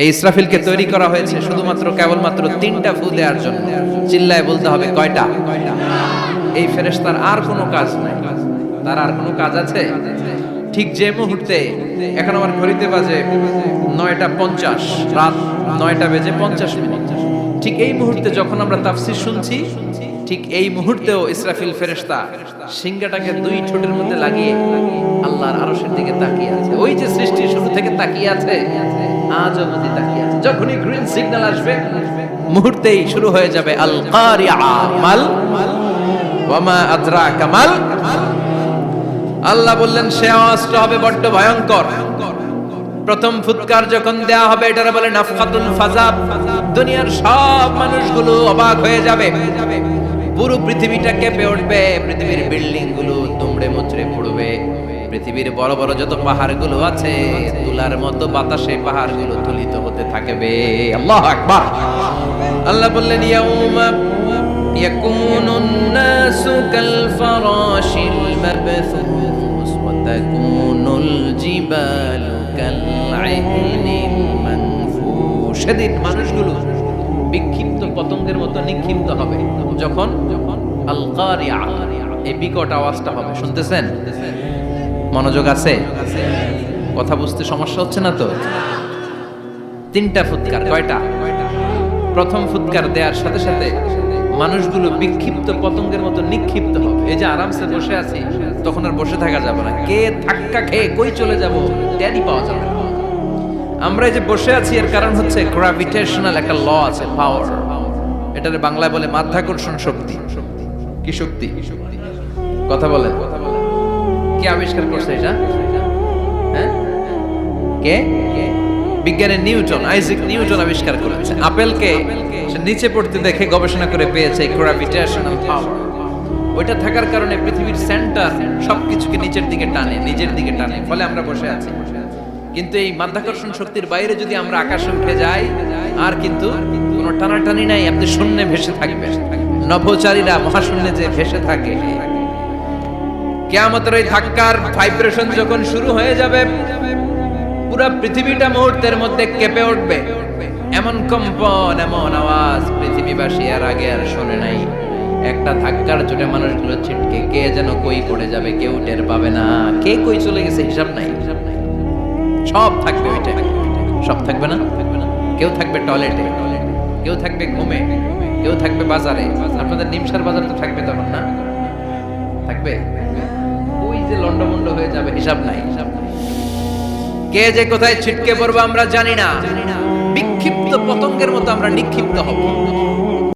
এই ইসরাফিলকে তৈরি করা হয়েছে শুধুমাত্র কেবলমাত্র 3টা ফু দেওয়ার জন্য। চিল্লায় বলতে হবে কয়টা? এই ফেরেশতার আর কোনো কাজ নাই, তার আর কোনো কাজ আছে? ঠিক যে মুহূর্তে, এখন আমার ঘড়িতে বাজে 9:50, রাত 9:50, ঠিক এই মুহূর্তে যখন আমরা তাফসীর শুনছি, ঠিক এই মুহূর্তেও ইসরাফিল ফেরেশতা সিংহাটাকে 2 ঠোঁটের মধ্যে লাগিয়ে আল্লাহর আরশের দিকে তাকিয়ে আছে। ওই যে সৃষ্টি শুরু থেকে তাকিয়ে আছে, আজও অবধি তাকিয়ে আছে। যখনই গ্রিন সিগন্যাল আসবে মুহূর্তেই শুরু হয়ে যাবে আল কারিআ মাল ওয়া মা আদরাকা মাল। আল্লাহ বললেন সে আওয়াজটা হবে বড্ড ভয়ঙ্কর। প্রথম ফুৎকার যখন দেয়া হবে, এটারে বলে নাফখাতুল ফাজাব। দুনিয়ার সব মানুষগুলো অবাক হয়ে যাবে, পুরো পৃথিবীটা কেঁপে উঠবে, পৃথিবীর বিল্ডিং গুলো দুমড়ে মুচড়ে পড়বে, পৃথিবীর বড় বড় যত পাহাড়গুলো আছে তুলার মতো বাতাসে পাহাড়গুলো তুলিত হতে থাকবে। আল্লাহু আকবার। আল্লাহ বললেন ইয়াউমা ইয়াকুনুন নাসু কাল ফারাশিল মাবথুস ওয়া তাকুনুল জিবালু কাল আইনিল মানফুশ। সেদিন মানুষগুলো বিক্ষিপ্ত পতঙ্গের মতো নিক্ষিপ্ত হবে যখন আল কারিআ, এই বিকট আওয়াজটা হবে। শুনতেছেন? মনোযোগ আছে? কথা বুঝতে সমস্যা হচ্ছে না তো? 3টা ফুৎকার। কয়টা? প্রথম ফুৎকার দেওয়ার সাথে সাথে মানুষগুলো বিক্ষিপ্ত পতঙ্গের মতো নিক্ষিপ্ত হবে। এই যে আরামসে বসে আছি, তখন আর বসে থাকা যাবে না। কে ধাক্কা খেয়ে কই চলে যাব টেরই পাওয়া যাবে না। আমরা এই যে বসে আছি এর কারণ হচ্ছে গ্র্যাভিটেশনাল একটা ল আছে, পাওয়ার। এটারে বাংলায় বলে মাধ্যাকর্ষণ শক্তি। কি শক্তি? কথা বলেন। কে আবিষ্কার করছে এটা? হ্যাঁ, কে? বিজ্ঞানের নিউটন, আইজাক নিউটন আবিষ্কার করেছে। আপেলকে সে নিচে পড়তে দেখে গবেষণা করে পেয়েছে গ্র্যাভিটেশনাল পাওয়ার। ওইটা থাকার কারণে পৃথিবীর সেন্টার সবকিছুকে নিচের দিকে টানে, নিজের দিকে টানে, ফলে আমরা বসে আছি। কিন্তু এই মাধ্যাকর্ষণ শক্তির বাইরে যদি আমরা আকাশে উঠে যাই, আর কিন্তু কোনো টানাটানি নাই, আপনি শূন্যে ভেসে থাকবেন। নভোচারীরা মহাশূন্যে যে ভেসে থাকে, কিয়ামতের এই ধাক্কার ভাইব্রেশন যখন শুরু হয়ে যাবে, পুরো পৃথিবীটা মুহূর্তের মধ্যে কেঁপে উঠবে। এমন কম্পন, এমন আওয়াজ পৃথিবীবাসী এর আগে আর শোনে নাই। একটা ধাক্কার চোটে মানুষগুলো ছিটকে কে যেন কই পড়ে যাবে, কেউ টের পাবে না। কে কই চলে গেছে হিসাব নাই। সব থাকবে ওইটা, সব থাকবে না। কেউ থাকবে টয়লেটে, কেউ থাকবে ঘুমে, কেউ থাকবে বাজারে। আপনাদের নিমসার বাজার তো থাকবে তখন, না থাকবে? ওই যে লন্ডমন্ড হয়ে যাবে, হিসাব নাই, হিসাব নাই। কে যে কোথায় ছিটকে পড়বো আমরা জানি না। বিক্ষিপ্ত পতঙ্গের মতো আমরা নিক্ষিপ্ত হব।